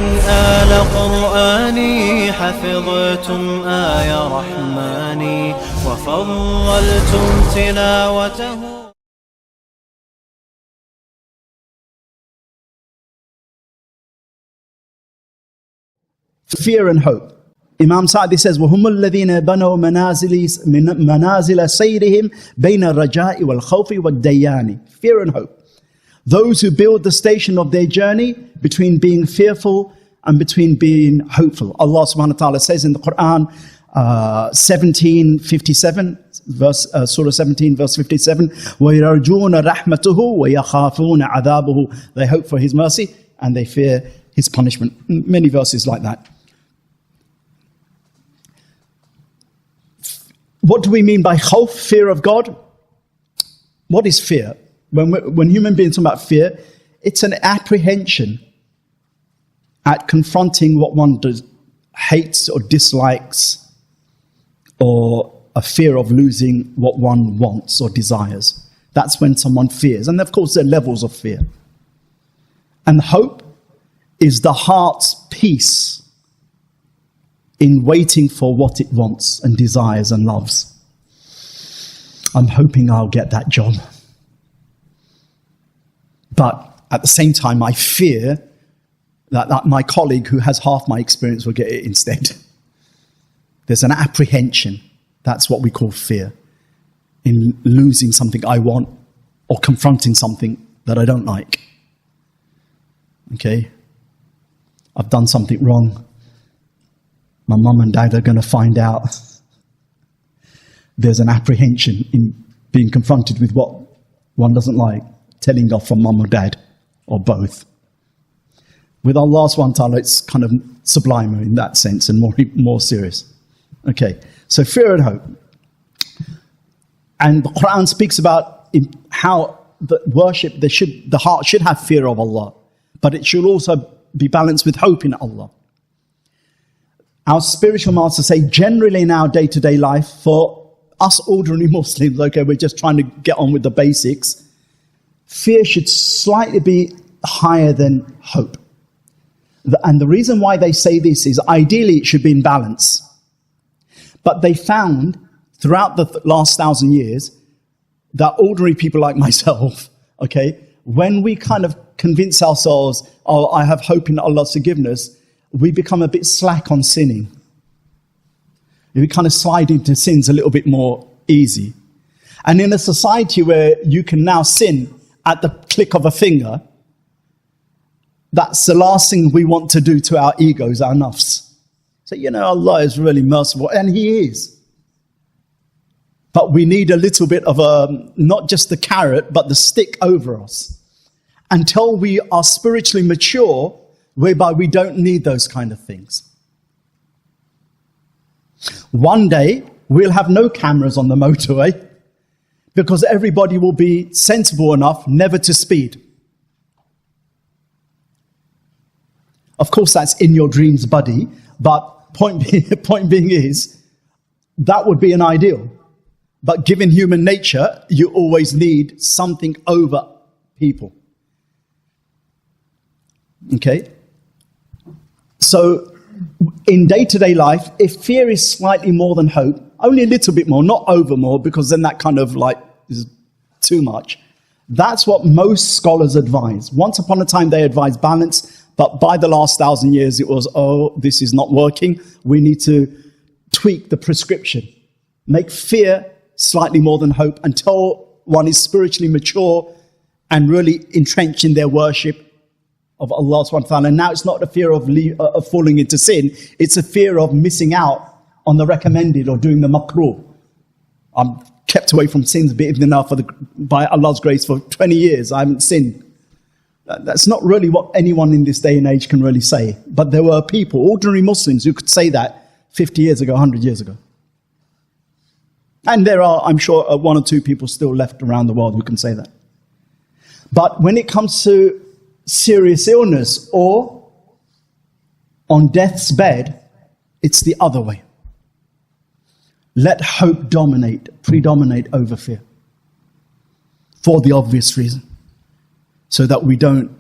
آل قرآني حفظتم آي رحماني وفضلتم تلاوته. Fear and hope. Imam Sa'di says, وَهُمُ الَّذِينَ بَنَوْا مَنَازِلَ سَيْرِهِمْ بَيْنَ الرَّجَاءِ وَالْخَوْفِ وَالدَّيَّانِ. Fear and hope. Those who build the station of their journey between being fearful and between being hopeful. Allah subhanahu wa ta'ala says in the Quran, 17:57, Surah 17, verse 57, وَيَرْجُونَ رَحْمَتُهُ وَيَخَافُونَ عَذَابُهُ. They hope for His mercy and they fear His punishment. Many verses like that. What do we mean by khawf, fear of God? What is fear? When human beings talk about fear, it's an apprehension at confronting what one hates or dislikes, or a fear of losing what one wants or desires. That's when someone fears. And of course, there are levels of fear. And hope is the heart's peace in waiting for what it wants and desires and loves. I'm hoping I'll get that job. But at the same time, I fear that my colleague who has half my experience will get it instead. There's an apprehension. That's what we call fear. In losing something I want or confronting something that I don't like. Okay? I've done something wrong. My mum and dad are going to find out. There's an apprehension in being confronted with what one doesn't like, telling off from mum or dad, or both. With Allah subhanahu wa ta'ala, it's kind of sublimer in that sense and more serious. Okay, so fear and hope. And the Quran speaks about how the worship, the heart should have fear of Allah, but it should also be balanced with hope in Allah. Our spiritual masters say generally in our day-to-day life, for us ordinary Muslims, okay, we're just trying to get on with the basics, fear should slightly be higher than hope. And the reason why they say this is ideally it should be in balance. But they found throughout the last 1,000 years that ordinary people like myself, okay, when we kind of convince ourselves, oh, I have hope in Allah's forgiveness, we become a bit slack on sinning. We kind of slide into sins a little bit more easy. And in a society where you can now sin at the click of a finger, that's the last thing we want to do to our egos, our nafs. So, Allah is really merciful, and He is. But we need a little bit of not just the carrot, but the stick over us. Until we are spiritually mature, whereby we don't need those kind of things. One day, we'll have no cameras on the motorway because everybody will be sensible enough never to speed. Of course, that's in your dreams, buddy, but point being is, that would be an ideal. But given human nature, you always need something over people. Okay? So, in day-to-day life, if fear is slightly more than hope, only a little bit more, not over more, because then that kind of is too much. That's what most scholars advise. Once upon a time, they advised balance, but by the last 1,000 years, it was, this is not working. We need to tweak the prescription. Make fear slightly more than hope until one is spiritually mature and really entrenched in their worship of Allah subhanahu wa ta'ala. And now it's not a fear of falling into sin, it's a fear of missing out on the recommended or doing the makruh. I'm kept away from sins by Allah's grace for 20 years. I haven't sinned. That's not really what anyone in this day and age can really say. But there were people, ordinary Muslims, who could say that 50 years ago, 100 years ago. And there are, I'm sure, one or two people still left around the world who can say that. But when it comes to serious illness or on death's bed, it's the other way. Let hope predominate over fear. For the obvious reason. So that we don't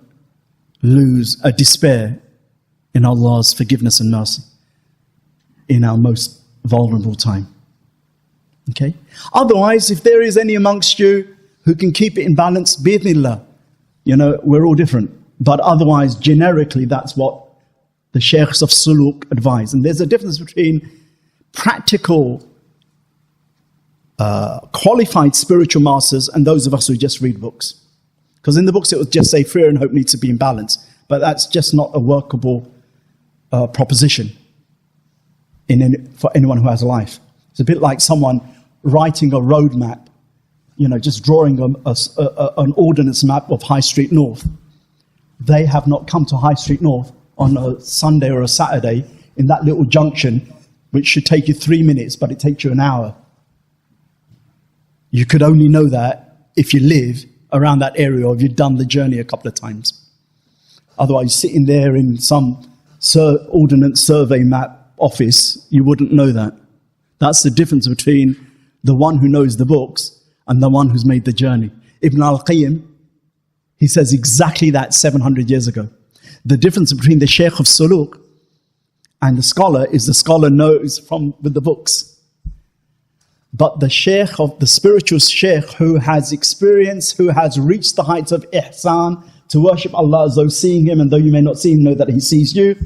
lose a despair in Allah's forgiveness and mercy in our most vulnerable time. Okay? Otherwise, if there is any amongst you who can keep it in balance, bi'idhnillah, we're all different. But otherwise, generically, that's what the sheikhs of suluk advise. And there's a difference between practical, qualified spiritual masters and those of us who just read books. Because in the books it would just say fear and hope need to be in balance. But that's just not a workable proposition for anyone who has a life. It's a bit like someone writing a road map, just drawing an ordnance map of High Street North. They have not come to High Street North on a Sunday or a Saturday in that little junction, which should take you 3 minutes, but it takes you an hour. You could only know that if you live around that area or if you've done the journey a couple of times. Otherwise, sitting there in some ordnance survey map office, you wouldn't know that. That's the difference between the one who knows the books and the one who's made the journey. Ibn al-Qayyim, he says exactly that 700 years ago. The difference between the Sheikh of Suluk and the scholar is the scholar knows with the books. But the Sheikh the spiritual Sheikh who has experience, who has reached the heights of ihsan, to worship Allah as though seeing Him, and though you may not see Him, know that He sees you.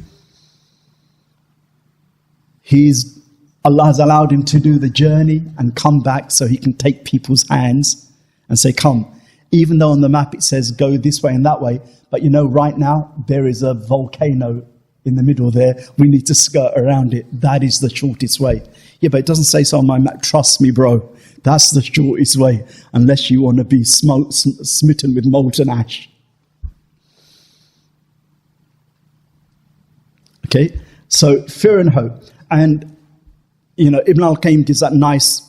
Allah has allowed him to do the journey and come back so he can take people's hands and say, come. Even though on the map it says go this way and that way, but right now there is a volcano in the middle there. We need to skirt around it. That is the shortest way. Yeah, but it doesn't say so on my map. Trust me, bro. That's the shortest way, unless you want to be smitten with molten ash. Okay, so fear and hope. And, Ibn al-Qayyim gives that nice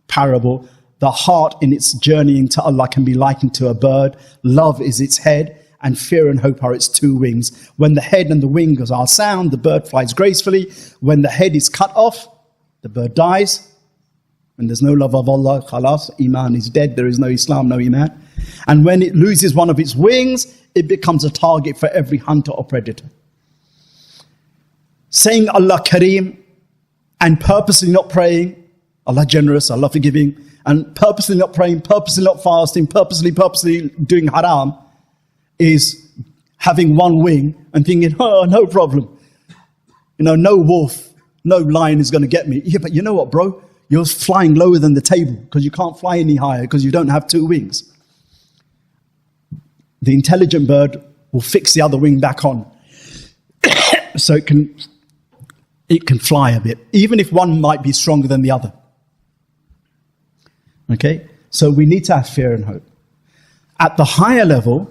parable. The heart in its journeying to Allah can be likened to a bird. Love is its head, and fear and hope are its two wings. When the head and the wings are sound, the bird flies gracefully. When the head is cut off, the bird dies. When there's no love of Allah, khalas, Iman is dead. There is no Islam, no Iman. And when it loses one of its wings, it becomes a target for every hunter or predator. Saying Allah Kareem and purposely not praying, Allah generous, Allah forgiving, and purposely not praying, purposely not fasting, purposely doing haram, is having one wing and thinking, oh, no problem. No wolf, no lion is going to get me. Yeah, but you know what, bro? You're flying lower than the table because you can't fly any higher because you don't have two wings. The intelligent bird will fix the other wing back on so it can fly a bit, even if one might be stronger than the other. Okay? So we need to have fear and hope. At the higher level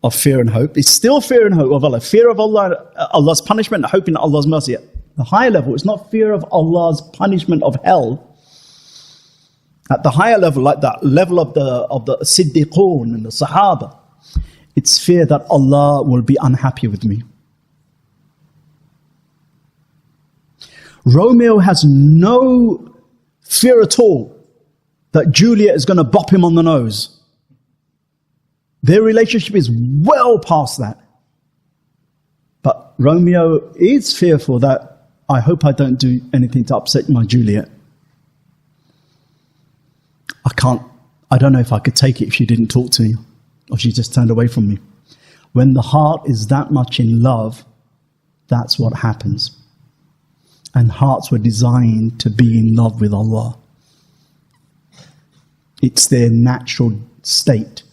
of fear and hope, it's still fear and hope of Allah. Fear of Allah, Allah's punishment, and hope in Allah's mercy. The higher level is not fear of Allah's punishment of hell. At the higher level, like that level of the Siddiqoon and the Sahaba, it's fear that Allah will be unhappy with me. Romeo has no fear at all that Juliet is going to bop him on the nose. Their relationship is well past that. But Romeo is fearful that I hope I don't do anything to upset my Juliet. I don't know if I could take it if she didn't talk to me or she just turned away from me. When the heart is that much in love, that's what happens. And hearts were designed to be in love with Allah. It's their natural state.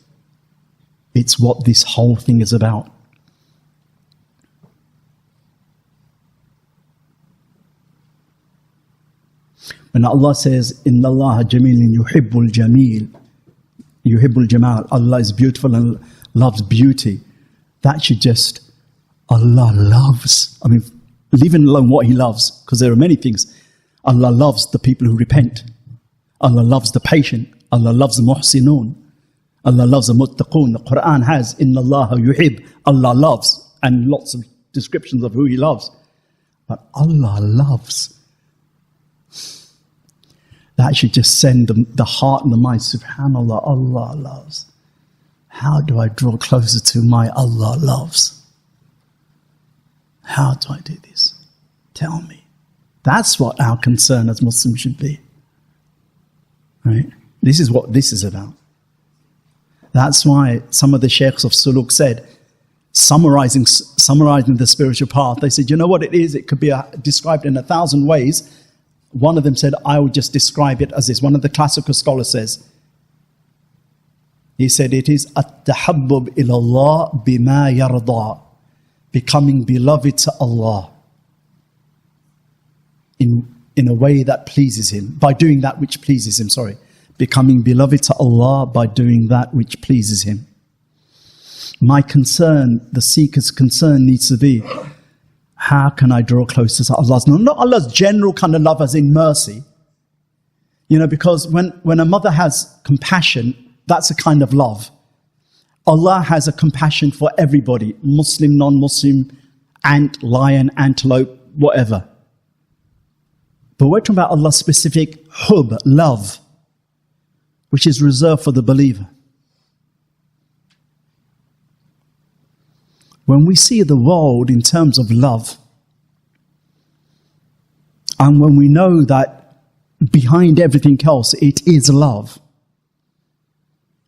It's what this whole thing is about. When Allah says, Inna Allah jamilun yuhibbul jameel, yuhibbul jamal, Allah is beautiful and loves beauty. That should just, Allah loves. Leaving alone what He loves, because there are many things. Allah loves the people who repent. Allah loves the patient. Allah loves the muhsinun. Allah loves the muttaqun. The Quran has, Inna Allah yuhib, Allah loves, and lots of descriptions of who He loves. But Allah loves. That should just send the heart and the mind, subhanallah, Allah loves. How do I draw closer to my Allah loves? How do I do this? Tell me. That's what our concern as Muslims should be. Right? This is what this is about. That's why some of the sheikhs of Suluk said, summarizing the spiritual path, they said, you know what it is? It could be described in 1,000 ways. One of them said, I will just describe it as this. One of the classical scholars says, he said, it is at-tahabbub ilallah bima yarda, becoming beloved to Allah in a way that pleases Him, by doing that which pleases Him, becoming beloved to Allah by doing that which pleases Him. My concern, the seeker's concern needs to be, how can I draw closer to Allah's love? Not Allah's general kind of love as in mercy. You know, because when a mother has compassion, that's a kind of love. Allah has a compassion for everybody, Muslim, non-Muslim, ant, lion, antelope, whatever. But we're talking about Allah's specific hub, love, which is reserved for the believer. When we see the world in terms of love, and when we know that behind everything else it is love,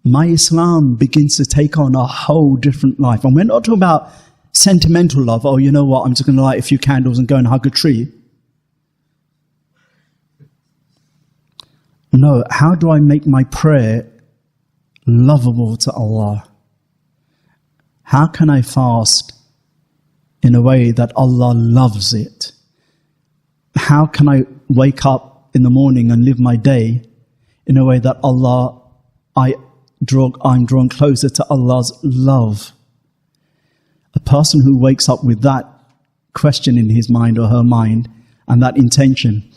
my Islam begins to take on a whole different life. And we're not talking about sentimental love. Oh, you know what, I'm just going to light a few candles and go and hug a tree. No, how do I make my prayer lovable to Allah? How can I fast in a way that Allah loves it? How can I wake up in the morning and live my day in a way that I'm drawn closer to Allah's love? A person who wakes up with that question in his mind or her mind and that intention,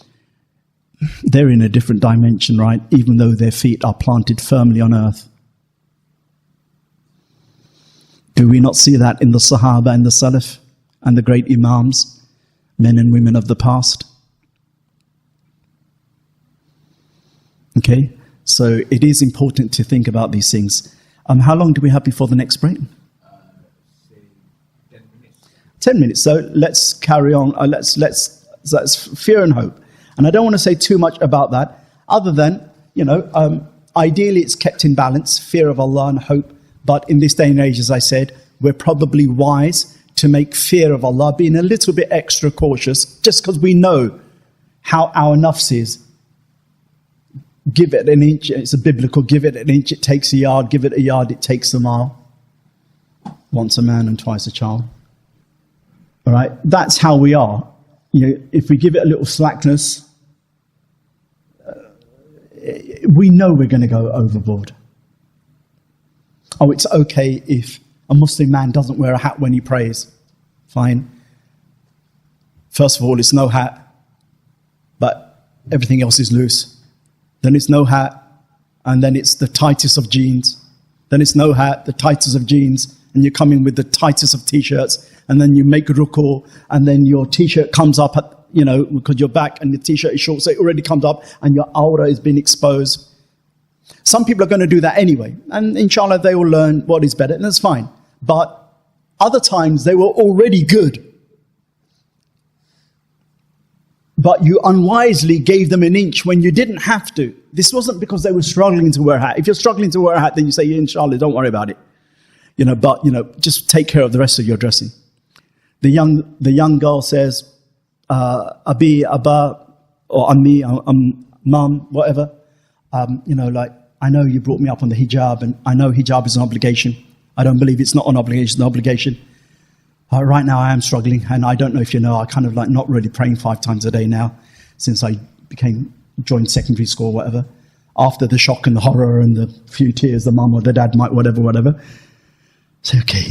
they're in a different dimension, right? Even though their feet are planted firmly on earth. Do we not see that in the Sahaba and the Salaf and the great Imams, men and women of the past? Okay, so it is important to think about these things. How long do we have before the next break? Say 10 minutes. 10 minutes. So let's carry on. That's fear and hope. And I don't want to say too much about that, other than, ideally it's kept in balance, fear of Allah and hope. But in this day and age, as I said, we're probably wise to make fear of Allah, being a little bit extra cautious, just because we know how our nafs is. Give it an inch, it's a biblical, give it an inch, it takes a yard, give it a yard, it takes a mile. Once a man and twice a child. All right, that's how we are. If we give it a little slackness, we know we're going to go overboard. Oh, it's okay if a Muslim man doesn't wear a hat when he prays. Fine. First of all, it's no hat, but everything else is loose. Then it's no hat, and then it's the tightest of jeans. Then it's no hat, the tightest of jeans, and you come in with the tightest of t-shirts, and then you make ruku, and then your t-shirt comes up at, because you're back and the t-shirt is short, so it already comes up, and your aura is being exposed. Some people are going to do that anyway, and inshallah they will learn what is better, and that's fine. But other times they were already good. But you unwisely gave them an inch when you didn't have to. This wasn't because they were struggling to wear a hat. If you're struggling to wear a hat, then you say, inshallah, don't worry about it. But just take care of the rest of your dressing. The young girl says, Abi, Abba, or Ammi, Mum, whatever. I know you brought me up on the hijab, and I know hijab is an obligation. I don't believe it's not an obligation, it's an obligation. Right now I am struggling, and I don't know if you know, I kind of not really praying 5 times a day now, since I joined secondary school or whatever. After the shock and the horror and the few tears the mum or the dad might, whatever. Say, okay,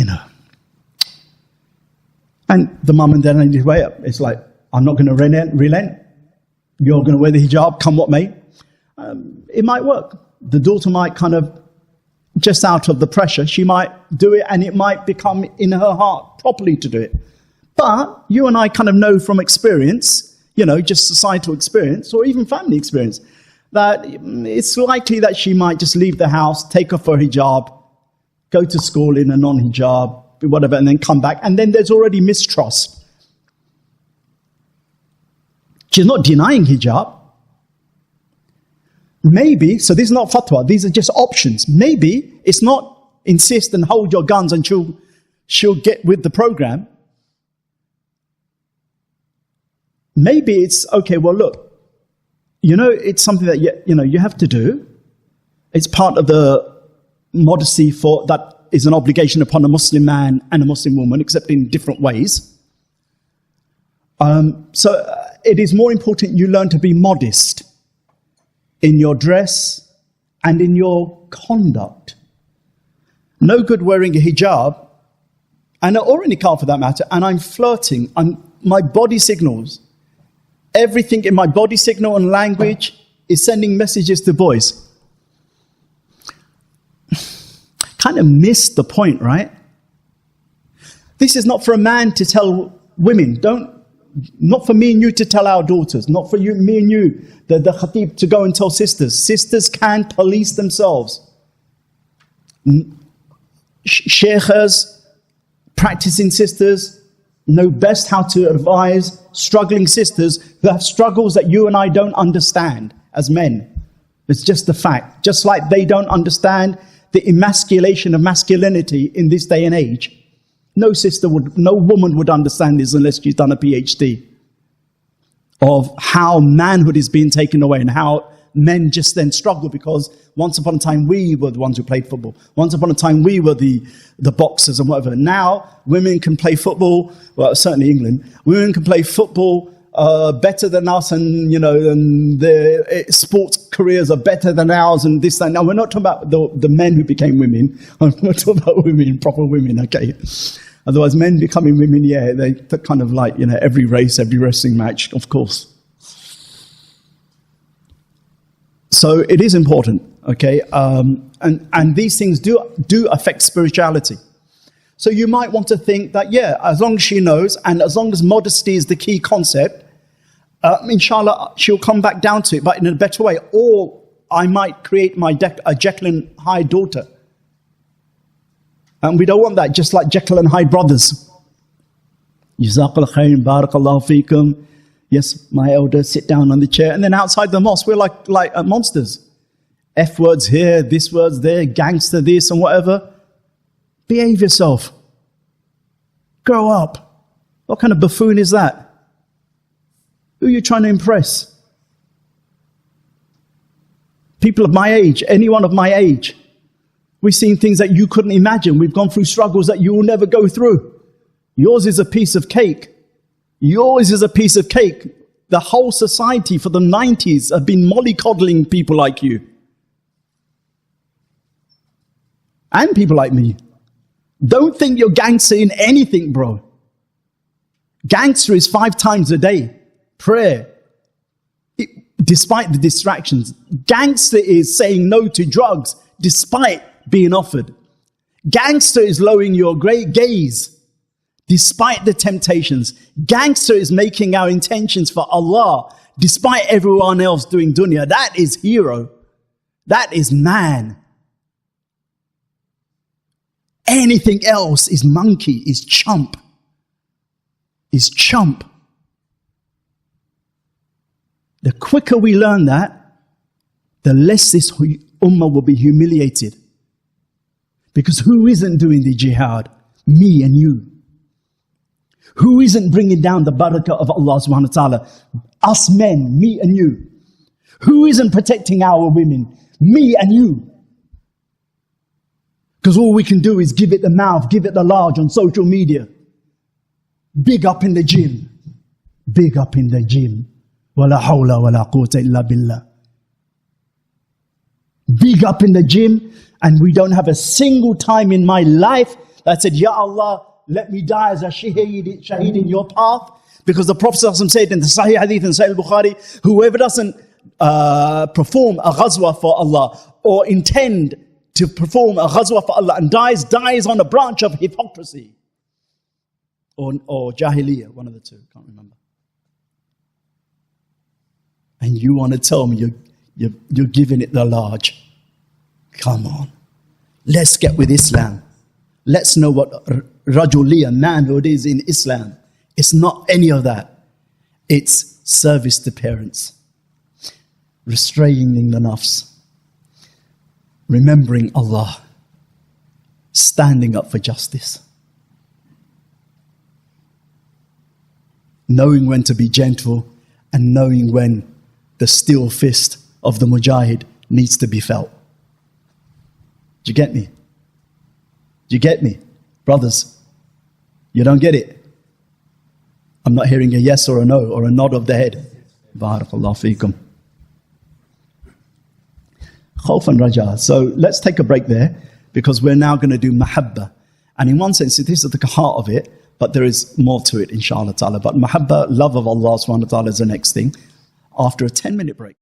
And the mum and dad need to weigh up. It's like, I'm not going to relent. You're going to wear the hijab, come what may. It might work. The daughter might kind of, just out of the pressure, she might do it, and it might become in her heart properly to do it. But you and I kind of know from experience, just societal experience or even family experience, that it's likely that she might just leave the house, take off her hijab, go to school in a non-hijab, whatever, and then come back. And then there's already mistrust. She's not denying hijab. Maybe, so this is not fatwa, these are just options. Maybe it's not insist and hold your guns and she'll get with the program. Maybe it's, okay, well look, it's something that you have to do. It's part of the modesty that is an obligation upon a Muslim man and a Muslim woman, except in different ways. So it is more important you learn to be modest in your dress and in your conduct. No good wearing a hijab, or a niqab for that matter, and I'm flirting. My body signals, everything in my body signal and language is sending messages to boys. Kind of missed the point, right? This is not for a man to tell women, not for me and you to tell our daughters, not for me and you, the khatib, to go and tell sisters. Sisters can police themselves. Sheikhs, practicing sisters, know best how to advise struggling sisters who have struggles that you and I don't understand as men. It's just the fact. Just like they don't understand the emasculation of masculinity in this day and age. No woman would understand this unless she's done a PhD of how manhood is being taken away and how men just then struggle because once upon a time we were the ones who played football. Once upon a time we were the boxers and whatever. Now women can play football, well certainly England, women can play football better than us and and their sports careers are better than ours and this and that. Now we're not talking about the men who became women. We're talking about women, proper women, okay? Otherwise men becoming women, yeah, they're kind of like, every race, every wrestling match, of course. So it is important, okay? And these things do affect spirituality. So you might want to think that, yeah, as long as she knows and as long as modesty is the key concept, inshallah, she'll come back down to it, but in a better way. Or I might create a Jekyll and Hyde daughter. And we don't want that, just like Jekyll and Hyde brothers. Jazakallah khair, barakallahu feekum. Yes, my elder, sit down on the chair. And then outside the mosque, we're like monsters. F words here, this words there, gangster this and whatever. Behave yourself. Grow up. What kind of buffoon is that? Who are you trying to impress? People of my age, anyone of my age. We've seen things that you couldn't imagine. We've gone through struggles that you will never go through. Yours is a piece of cake. Yours is a piece of cake. The whole society for the 90s have been mollycoddling people like you. And people like me. Don't think you're gangster in anything, bro. Gangster is 5 times a day. Prayer. Despite the distractions. Gangster is saying no to drugs despite being offered. Gangster is lowering your gaze despite the temptations. Gangster is making our intentions for Allah despite everyone else doing dunya. That is hero. That is man. Anything else is monkey, is chump. Is chump. The quicker we learn that, the less this ummah will be humiliated. Because who isn't doing the jihad? Me and you. Who isn't bringing down the barakah of Allah subhanahu wa ta'ala? Us men, me and you. Who isn't protecting our women? Me and you. Because all we can do is give it the mouth, give it the large on social media. Big up in the gym. Big up in the gym. Wala hawla wala quwwata illa billah. Big up in the gym, and we don't have a single time in my life that I said, Ya Allah, let me die as a shaheed in your path. Because the Prophet ﷺ said in the Sahih Hadith and Sahih Bukhari, whoever doesn't perform a ghazwa for Allah or intend to perform a ghazwa for Allah and dies on a branch of hypocrisy or jahiliyyah, one of the two, can't remember. And you want to tell me you're giving it the large? Come on, let's get with Islam. Let's know what rajuliyah, manhood, is in Islam. It's not any of that. It's service to parents, restraining the nafs, remembering Allah, standing up for justice, knowing when to be gentle and knowing when the steel fist of the mujahid needs to be felt. Do you get me? Do you get me? Brothers, you don't get it? I'm not hearing a yes or a no or a nod of the head. Barakallahu feekum. Khawf and raja. So let's take a break there, because we're now going to do mahabba. And in one sense, this is the heart of it, but there is more to it, inshallah ta'ala. But mahabba, love of Allah subhanahu wa ta'ala, is the next thing, after a 10-minute break.